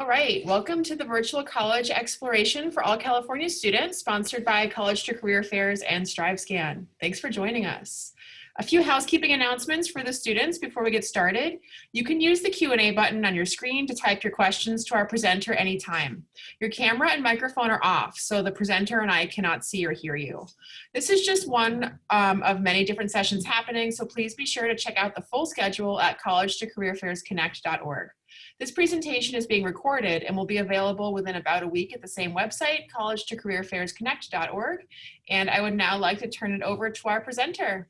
All right, welcome to the virtual college exploration for all California students, sponsored by College2Career Fairs and StriveScan. Thanks for joining us. A few housekeeping announcements for the students before we get started. You can use the Q&A button on your screen to type your questions to our presenter anytime. Your camera and microphone are off, so the presenter and I cannot see or hear you. This is just one of many different sessions happening, so please be sure to check out the full schedule at college2careerfairsconnect.org. This presentation is being recorded and will be available within about a week at the same website, college2careerfairsconnect.org. And I would now like to turn it over to our presenter.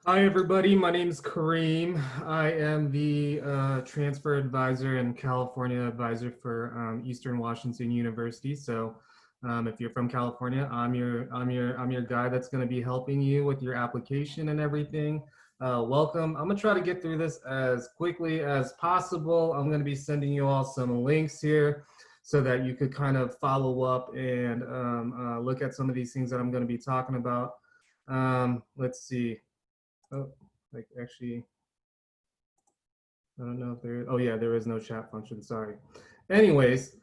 Hi everybody, my name is Kareem. I am the transfer advisor and California advisor for Eastern Washington University. So if you're from California, I'm your guy that's going to be helping you with your application and everything. Welcome. I'm gonna try to get through this as quickly as possible. I'm gonna be sending you all some links here so that you could kind of follow up and look at some of these things that I'm gonna be talking about. Let's see. Oh, like actually, I don't know if there, oh yeah, there is no chat function, sorry. Anyways,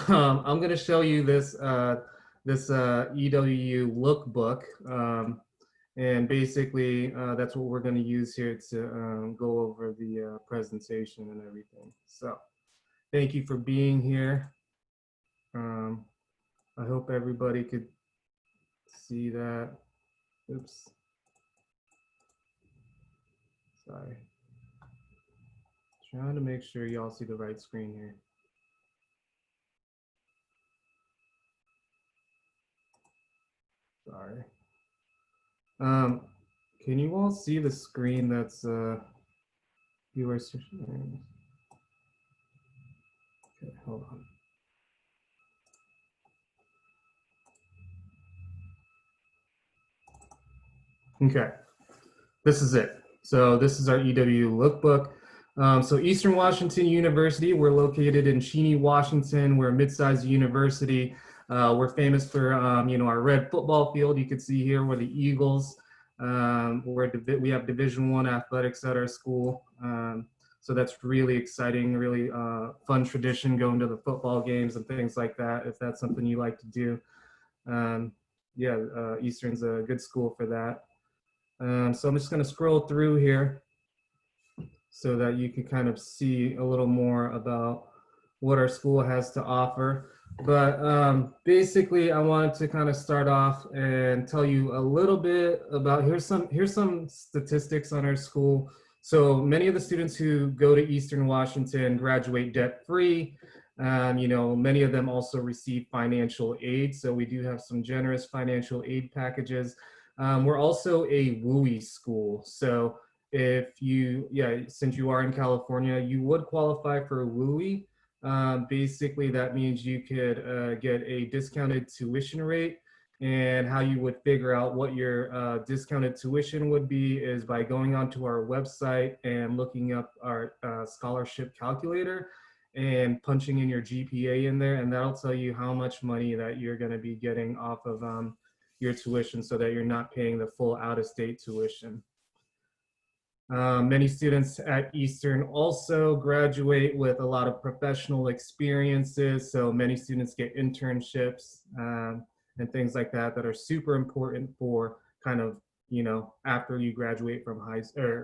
I'm gonna show you this, EWU lookbook. And basically, that's what we're going to use here to go over the presentation and everything. So thank you for being here. I hope everybody could see that. Oops. Sorry. Trying to make sure y'all see the right screen here. Sorry. Can you all see the screen that's viewers? Okay, hold on. Okay, this is it. So this is our EW lookbook. So Eastern Washington University, we're located in Cheney, Washington. We're a mid-sized university. We're famous for, our red football field. You can see here we're the Eagles. We have Division I athletics at our school. So that's really exciting, really fun tradition, going to the football games and things like that, if that's something you like to do. Eastern's a good school for that. So I'm just going to scroll through here so that you can kind of see a little more about what our school has to offer. But basically, I wanted to kind of start off and tell you a little bit about, here's some statistics on our school. So many of the students who go to Eastern Washington graduate debt-free. Many of them also receive financial aid. So we do have some generous financial aid packages. We're also a WUI school. So if you, since you are in California, you would qualify for a WUI. Basically, that means you could get a discounted tuition rate, and how you would figure out what your discounted tuition would be is by going onto our website and looking up our scholarship calculator and punching in your GPA in there, and that'll tell you how much money that you're going to be getting off of your tuition, so that you're not paying the full out-of-state tuition. Many students at Eastern also graduate with a lot of professional experiences. So many students get internships and things like that that are super important for kind of, after you graduate from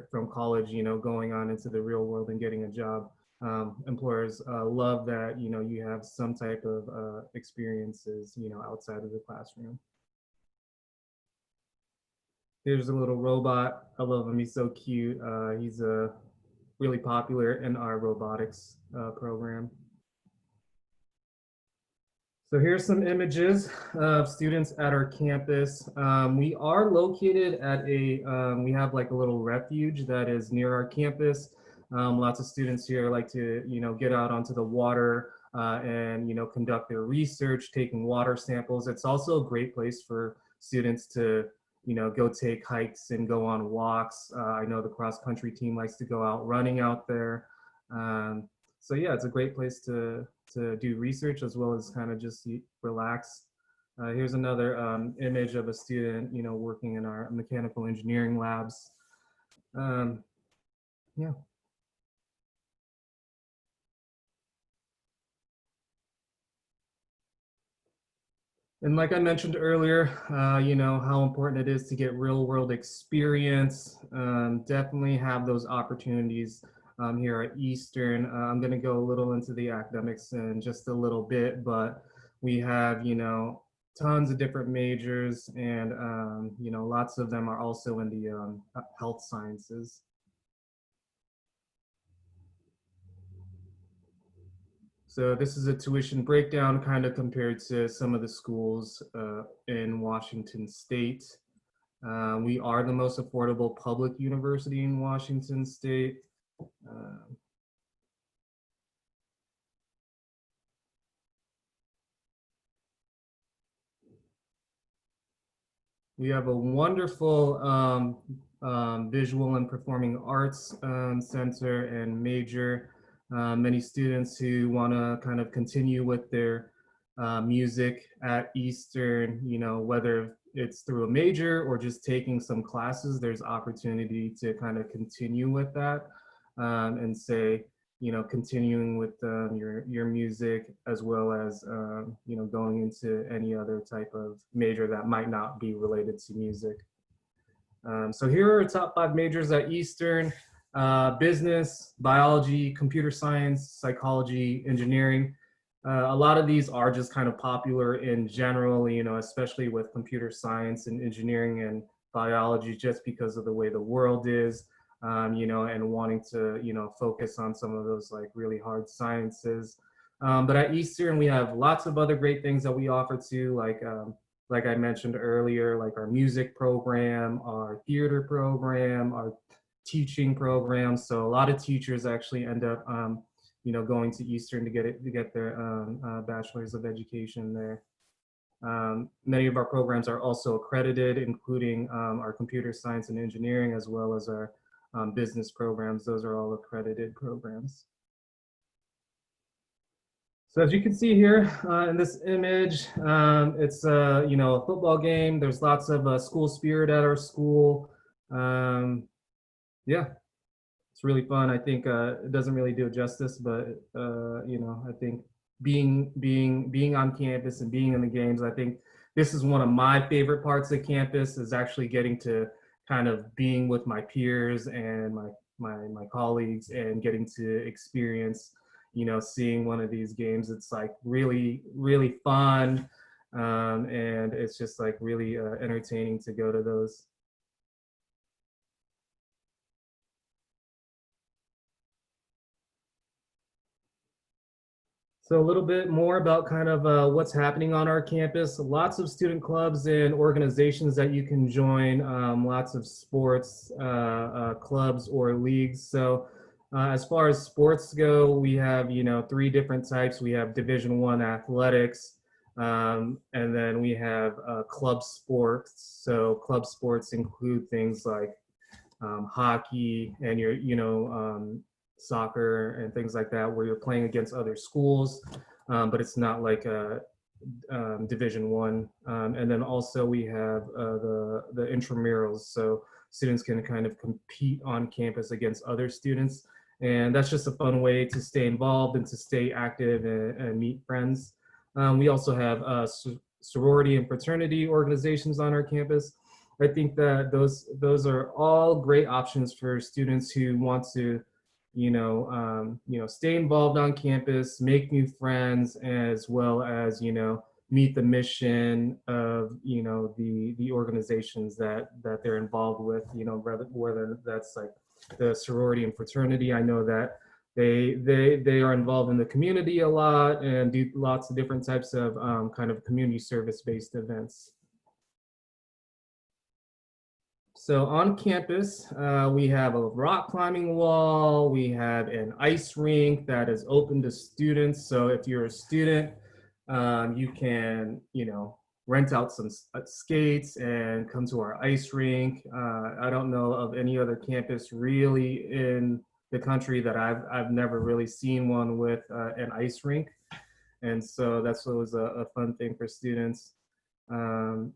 from college, going on into the real world and getting a job. Employers love that, you have some type of experiences, outside of the classroom. Here's a little robot. I love him. He's so cute. He's really popular in our robotics program. So here's some images of students at our campus. We are located at we have like a little refuge that is near our campus. Lots of students here like to, get out onto the water and, conduct their research, taking water samples. It's also a great place for students to go take hikes and go on walks. I know the cross-country team likes to go out running out there. So yeah, it's a great place to do research as well as kind of just relax. Here's another image of a student, working in our mechanical engineering labs. Yeah. And like I mentioned earlier, you know, how important it is to get real world experience. Definitely have those opportunities here at Eastern. I'm going to go a little into the academics in just a little bit, but we have, you know, tons of different majors and, you know, lots of them are also in the health sciences. So this is a tuition breakdown kind of compared to some of the schools in Washington State. We are the most affordable public university in Washington State. Uh, we have a wonderful visual and performing arts center and major. Many students who want to kind of continue with their music at Eastern, you know, whether it's through a major or just taking some classes, there's opportunity to kind of continue with that and say, you know, continuing with your music as well as you know, going into any other type of major that might not be related to music. So here are top 5 majors at Eastern: business, biology, computer science, psychology, engineering. A lot of these are just kind of popular in general, you know, especially with computer science and engineering and biology, just because of the way the world is, you know, and wanting to, you know, focus on some of those like really hard sciences. But at Eastern, we have lots of other great things that we offer too, like I mentioned earlier, like our music program, our theater program, our teaching program. So a lot of teachers actually end up, you know, going to Eastern to get their bachelor's of education there. Many of our programs are also accredited, including our computer science and engineering, as well as our business programs. Those are all accredited programs. So as you can see here in this image, it's you know, a football game. There's lots of school spirit at our school. Yeah, it's really fun. I think it doesn't really do it justice, but you know, I think being on campus and being in the games, I think this is one of my favorite parts of campus, is actually getting to kind of being with my peers and my colleagues and getting to experience, you know, seeing one of these games. It's like really fun, and it's just like really entertaining to go to those. So a little bit more about kind of what's happening on our campus. Lots of student clubs and organizations that you can join. Lots of sports clubs or leagues. So as far as sports go, we have, you know, 3 different types. We have Division I athletics, and then we have club sports. So club sports include things like hockey and you know, soccer and things like that, where you're playing against other schools, but it's not like a Division I. And then also we have the intramurals, so students can kind of compete on campus against other students, and that's just a fun way to stay involved and to stay active and meet friends. We also have sorority and fraternity organizations on our campus. I think that those are all great options for students who want to, you know, stay involved on campus, make new friends, as well as, you know, meet the mission of, you know, the organizations that they're involved with. You know, whether that's like the sorority and fraternity. I know that they are involved in the community a lot and do lots of different types of kind of community service based events. So on campus, we have a rock climbing wall. We have an ice rink that is open to students. So if you're a student, you can, you know, rent out some skates and come to our ice rink. I don't know of any other campus really in the country that I've never really seen one with an ice rink. And so that's always a fun thing for students.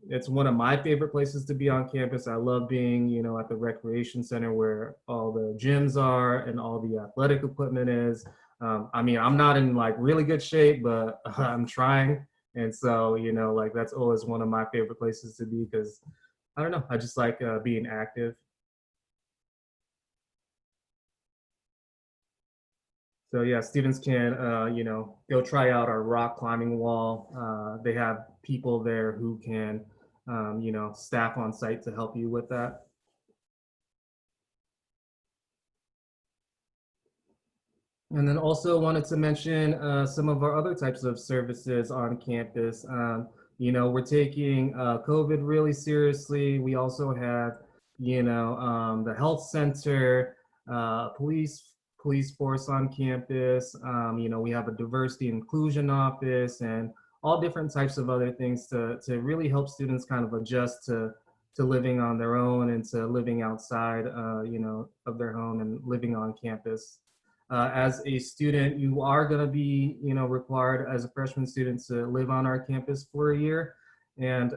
It's one of my favorite places to be on campus. I love being, you know, at the recreation center where all the gyms are and all the athletic equipment is. I mean, I'm not in like really good shape, but I'm trying. And so, like that's always one of my favorite places to be because I don't know, I just like being active. So yeah, students can, go try out our rock climbing wall. They have people there who can, staff on site to help you with that. And then also wanted to mention some of our other types of services on campus. We're taking COVID really seriously. We also have, the health center, police force on campus. We have a diversity inclusion office and all different types of other things to really help students kind of adjust to living on their own and to living outside, of their home and living on campus. As a student, you are going to be, required as a freshman student to live on our campus for a year. And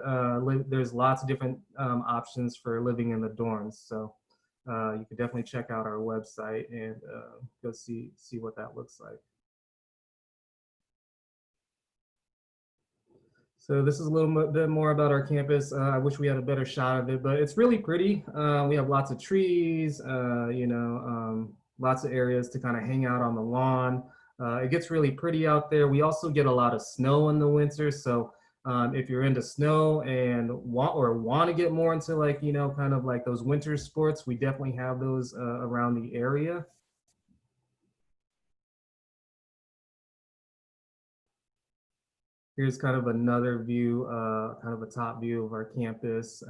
there's lots of different options for living in the dorms. So you could definitely check out our website and go see what that looks like. So this is a little bit more about our campus. I wish we had a better shot of it, but it's really pretty. We have lots of trees, lots of areas to kind of hang out on the lawn. It gets really pretty out there. We also get a lot of snow in the winter. So if you're into snow and want to get more into like, kind of like those winter sports, we definitely have those around the area. Here's kind of another view, kind of a top view of our campus.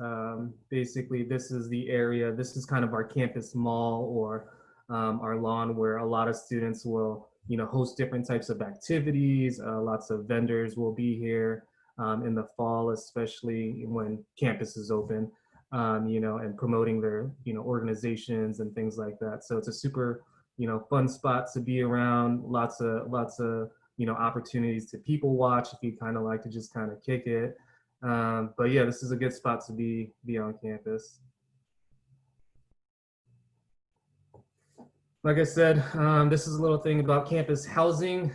Basically, this is the area, this is kind of our campus mall or our lawn where a lot of students will, host different types of activities. Lots of vendors will be here in the fall, especially when campus is open, and promoting their, organizations and things like that. So it's a super, fun spot to be around. Lots of opportunities to people watch if you kind of like to just kind of kick it. But yeah, this is a good spot to be on campus. Like I said, this is a little thing about campus housing.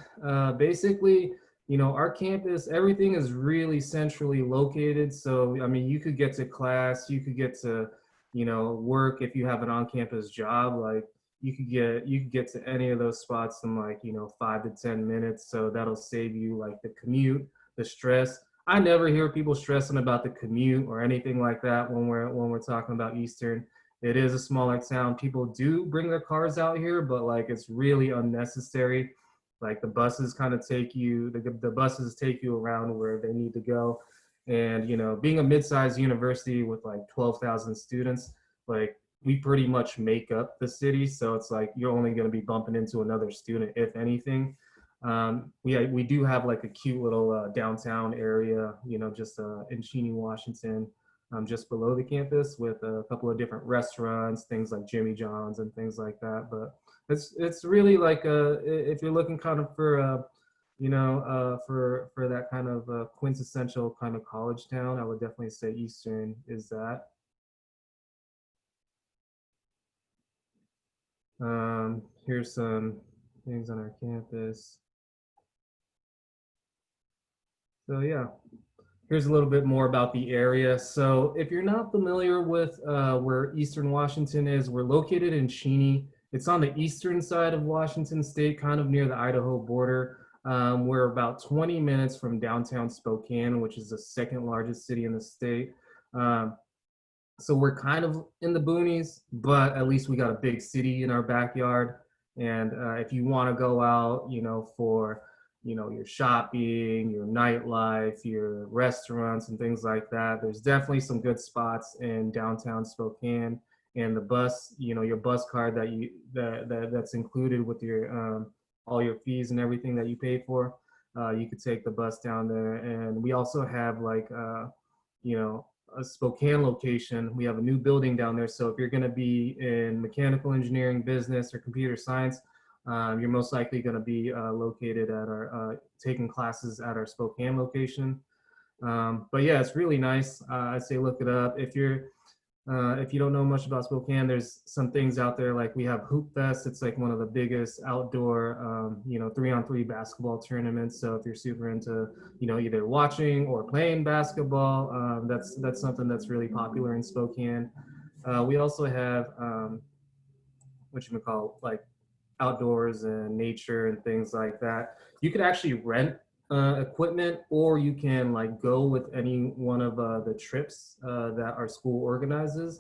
Basically, our campus, everything is really centrally located. So, I mean, you could get to class, you could get to, work if you have an on-campus job. Like you could get to any of those spots in like, 5 to 10 minutes. So that'll save you like the commute, the stress. I never hear people stressing about the commute or anything like that when we're talking about Eastern. It is a smaller town. People do bring their cars out here, but like it's really unnecessary. Like the buses kind of the buses take you around where they need to go. And being a mid-sized university with like 12,000 students, like we pretty much make up the city. So it's like you're only going to be bumping into another student, if anything. We do have like a cute little downtown area, just in Cheney, Washington, just below the campus with a couple of different restaurants, things like Jimmy John's and things like that. But it's really like if you're looking kind of for for that kind of quintessential kind of college town, I would definitely say Eastern is that. Here's some things on our campus. So yeah. Here's a little bit more about the area. So if you're not familiar with where Eastern Washington is, we're located in Cheney. It's on the eastern side of Washington State, kind of near the Idaho border. We're about 20 minutes from downtown Spokane, which is the second largest city in the state. Um, so we're kind of in the boonies, but at least we got a big city in our backyard. And if you want to go out, for your shopping, your nightlife, your restaurants and things like that, there's definitely some good spots in downtown Spokane. And the bus, your bus card that's included with your all your fees and everything that you pay for, you could take the bus down there. And we also have like you know a Spokane location. We have a new building down there. So if you're going to be in mechanical engineering, business, or computer science, you're most likely going to be located at our taking classes at our Spokane location. But yeah, it's really nice. I say look it up if you're If you don't know much about Spokane, there's some things out there like we have Hoop Fest. It's like one of the biggest outdoor, 3-on-3 basketball tournaments. So if you're super into, either watching or playing basketball, that's something that's really popular in Spokane. We also have what you call like outdoors and nature and things like that. You could actually rent equipment, or you can like go with any one of the trips that our school organizes.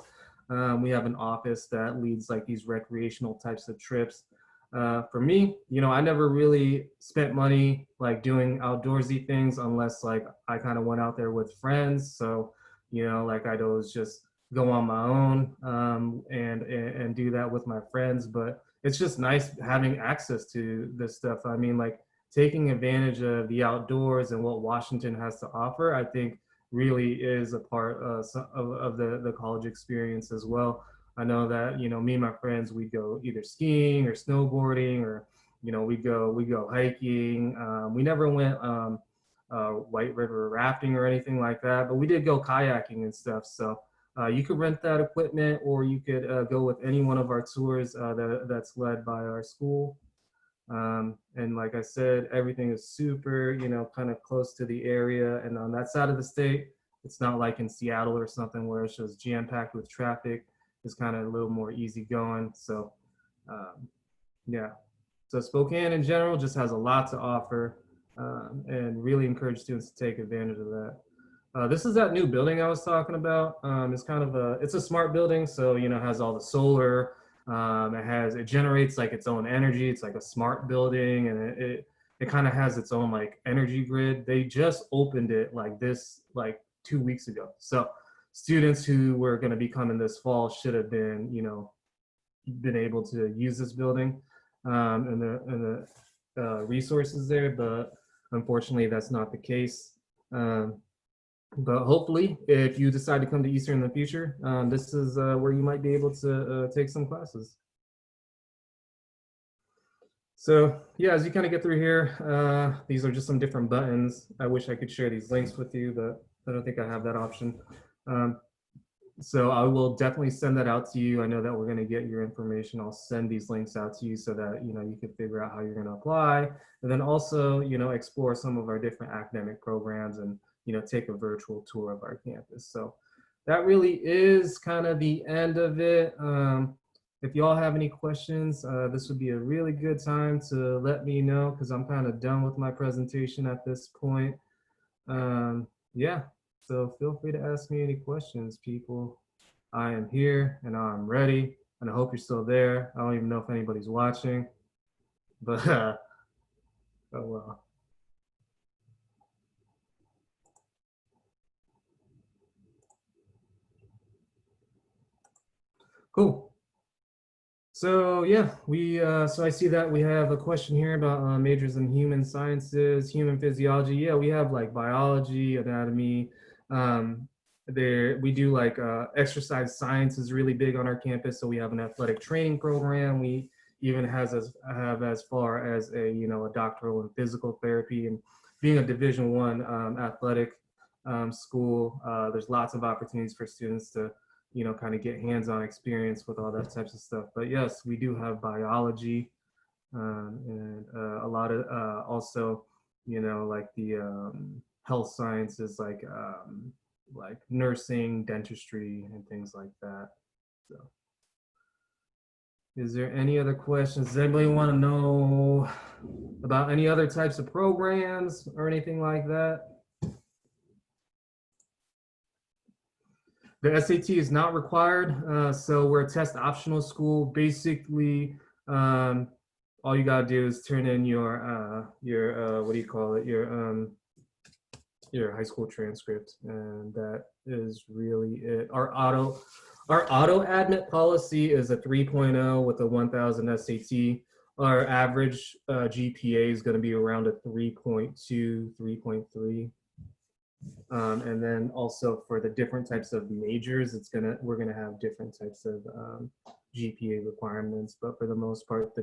We have an office that leads like these recreational types of trips. For me, I never really spent money like doing outdoorsy things unless like I kind of went out there with friends. So, like I'd always just go on my own and do that with my friends. But it's just nice having access to this stuff. I mean, like taking advantage of the outdoors and what Washington has to offer, I think really is a part of the college experience as well. I know that, me and my friends, we go either skiing or snowboarding, or, we go hiking. We never went White River rafting or anything like that, but we did go kayaking and stuff. So you could rent that equipment, or you could go with any one of our tours that's led by our school. And like I said, everything is super, kind of close to the area. And on that side of the state, it's not like in Seattle or something where it's just jam-packed with traffic. It's kind of a little more easygoing. So yeah. So Spokane in general just has a lot to offer, and really encourage students to take advantage of that. This is that new building I was talking about. It's kind of it's a smart building, so it has all the solar. It generates like its own energy. It's like a smart building, and it kind of has its own like energy grid. They just opened it like 2 weeks ago. So students who were going to be coming this fall should have been able to use this building, and the resources there, but unfortunately that's not the case. But hopefully, if you decide to come to Eastern in the future, this is where you might be able to take some classes. So yeah, as you kind of get through here, these are just some different buttons. I wish I could share these links with you, but I don't think I have that option. So I will definitely send that out to you. I know that we're going to get your information. I'll send these links out to you so that you can figure out how you're going to apply, and then also explore some of our different academic programs, and take a virtual tour of our campus. So that really is kind of the end of it. If y'all have any questions, this would be a really good time to let me know, because I'm kind of done with my presentation at this point. Yeah, so feel free to ask me any questions, people. I am here and I'm ready, and I hope you're still there. I don't even know if anybody's watching, but oh well. Cool. So yeah, so I see that we have a question here about majors in human sciences, human physiology. Yeah, we have like biology, anatomy. There we do like exercise science is really big on our campus. So we have an athletic training program. We even have as far as a doctoral in physical therapy, and being a Division I athletic school. There's lots of opportunities for students to kind of get hands-on experience with all that types of stuff. But yes, we do have biology, and a lot of also, like the health sciences, like nursing, dentistry, and things like that. So, is there any other questions? Does anybody want to know about any other types of programs or anything like that? The SAT is not required, so we're a test optional school. Basically, all you gotta do is turn in your what do you call it? Your high school transcript, and that is really it. Our auto admit policy is a 3.0 with a 1000 SAT. Our average GPA is going to be around a 3.2, 3.3. And then also for the different types of majors, we're gonna have different types of GPA requirements. But for the most part,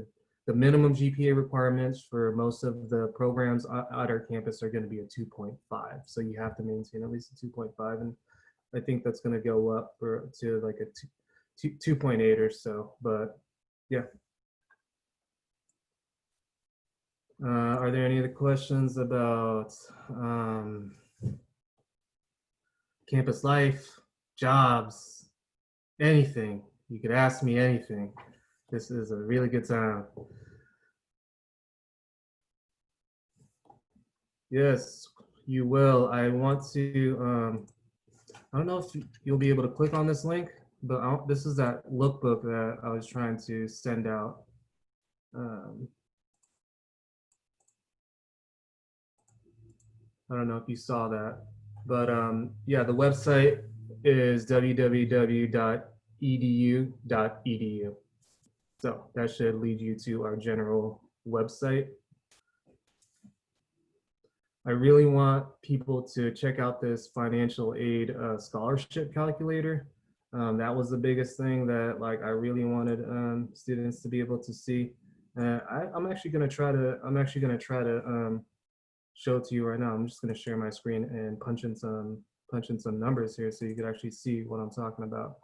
the minimum GPA requirements for most of the programs at our campus are going to be a 2.5. So you have to maintain at least a 2.5. And I think that's going to go up to like a 2.8 or so, but yeah. Are there any other questions about campus life, jobs, anything? You could ask me anything. This is a really good time. Yes, you will. I want to, I don't know if you'll be able to click on this link, but this is that lookbook that I was trying to send out. I don't know if you saw that, but yeah, the website is www.edu.edu. So that should lead you to our general website. I really want people to check out this financial aid scholarship calculator. That was the biggest thing that like I really wanted students to be able to see. I'm actually gonna try to show it to you right now. I'm just gonna share my screen and punch in some numbers here so you can actually see what I'm talking about.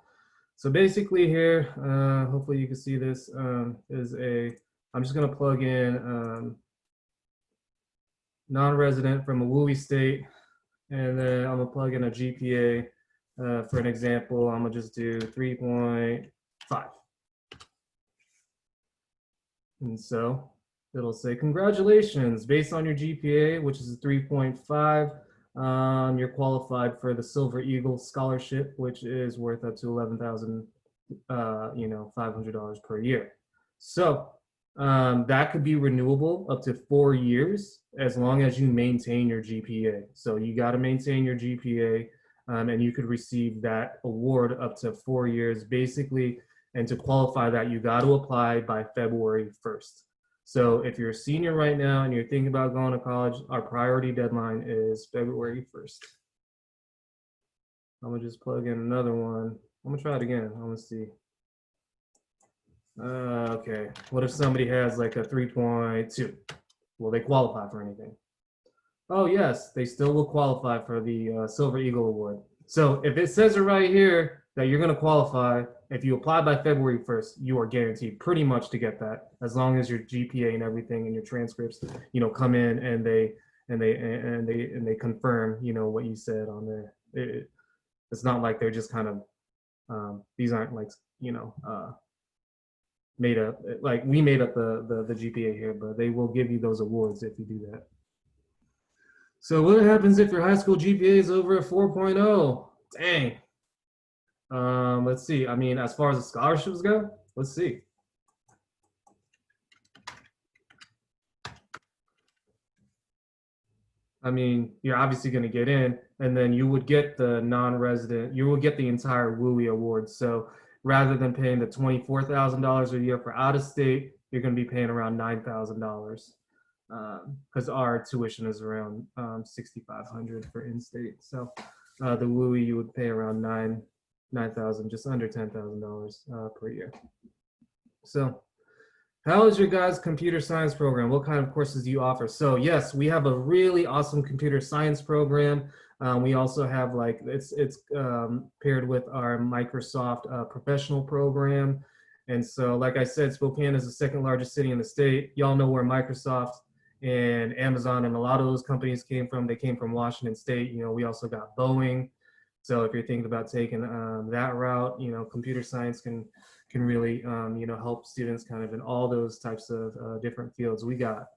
So basically here, hopefully you can see this I'm just gonna plug in non-resident from a WUI state, and then I'm gonna plug in a GPA. For an example, I'm gonna just do 3.5. And so it'll say, congratulations, based on your GPA, which is a 3.5, you're qualified for the Silver Eagle Scholarship, which is worth up to $11,500 per year. So that could be renewable up to 4 years as long as you maintain your GPA. So you got to maintain your GPA, and you could receive that award up to 4 years, basically. And to qualify that, you got to apply by February 1st. So if you're a senior right now and you're thinking about going to college, our priority deadline is February 1st. I'm gonna just plug in another one. I'm gonna try it again. I'm gonna see. Okay, what if somebody has like a 3.2? Will they qualify for anything? Oh yes, they still will qualify for the Silver Eagle Award. So if it says it right here that you're going to qualify, if you apply by February 1st, you are guaranteed pretty much to get that, as long as your GPA and everything and your transcripts, come in and they confirm, what you said on there. It's not like they're just kind of these aren't like made up, like we made up the GPA here, but they will give you those awards if you do that. So what happens if your high school GPA is over a 4.0? Dang. Let's see. I mean, as far as the scholarships go, let's see. I mean, you're obviously going to get in, and then you would get the non-resident, you will get the entire WUI award. So rather than paying the $24,000 a year for out of state, you're going to be paying around $9,000. Because our tuition is around $6,500 for in-state. So the WUI you would pay around $9,000, just under $10,000 per year. So how is your guys' computer science program? What kind of courses do you offer? So yes, we have a really awesome computer science program. We also have it's paired with our Microsoft professional program. And so, like I said, Spokane is the second largest city in the state. Y'all know where Microsoft and Amazon and a lot of those companies came from. They came from Washington State. We also got Boeing. So if you're thinking about taking that route, computer science can really help students kind of in all those types of different fields. We got,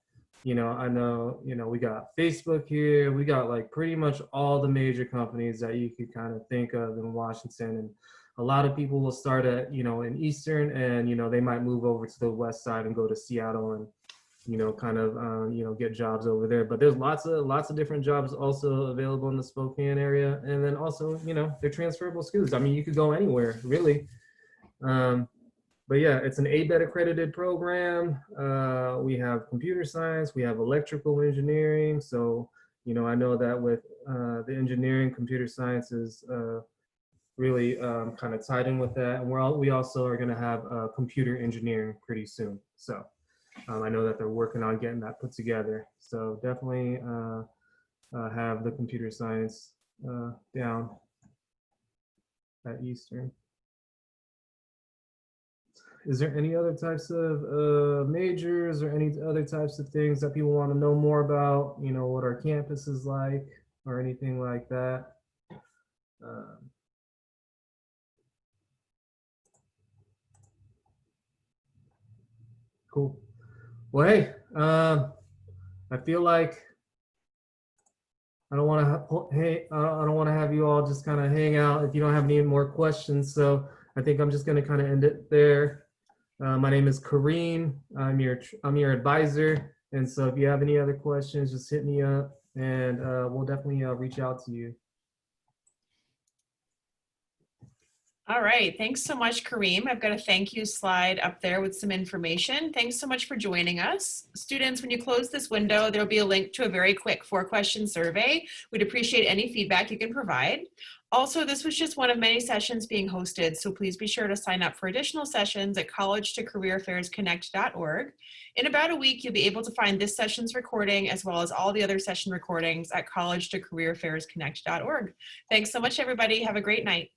we got Facebook here. We got like pretty much all the major companies that you could kind of think of in Washington. And a lot of people will start at, in Eastern, and, they might move over to the West Side and go to Seattle and, kind of, get jobs over there. But there's lots of different jobs also available in the Spokane area. And then also, they're transferable skills. I mean, you could go anywhere really. But yeah, it's an ABET accredited program. We have computer science, we have electrical engineering. So, I know that with the engineering, computer science is really kind of tied in with that. And we also are gonna have computer engineering pretty soon. So I know that they're working on getting that put together. So definitely have the computer science down. at Eastern. Is there any other types of majors or any other types of things that people want to know more about? You know, what our campus is like or anything like that? Um, cool. Well, hey, I feel like I don't want to. Hey, I don't want to have you all just kind of hang out if you don't have any more questions. So I think I'm just going to kind of end it there. My name is Kareem. I'm your advisor, and so if you have any other questions, just hit me up, and we'll definitely reach out to you. All right, thanks so much, Kareem. I've got a thank you slide up there with some information. Thanks so much for joining us. Students, when you close this window, there'll be a link to a very quick 4-question survey. We'd appreciate any feedback you can provide. Also, this was just one of many sessions being hosted, so please be sure to sign up for additional sessions at college2careerfairsconnect.org. In about a week, you'll be able to find this session's recording as well as all the other session recordings at college2careerfairsconnect.org. Thanks so much, everybody. Have a great night.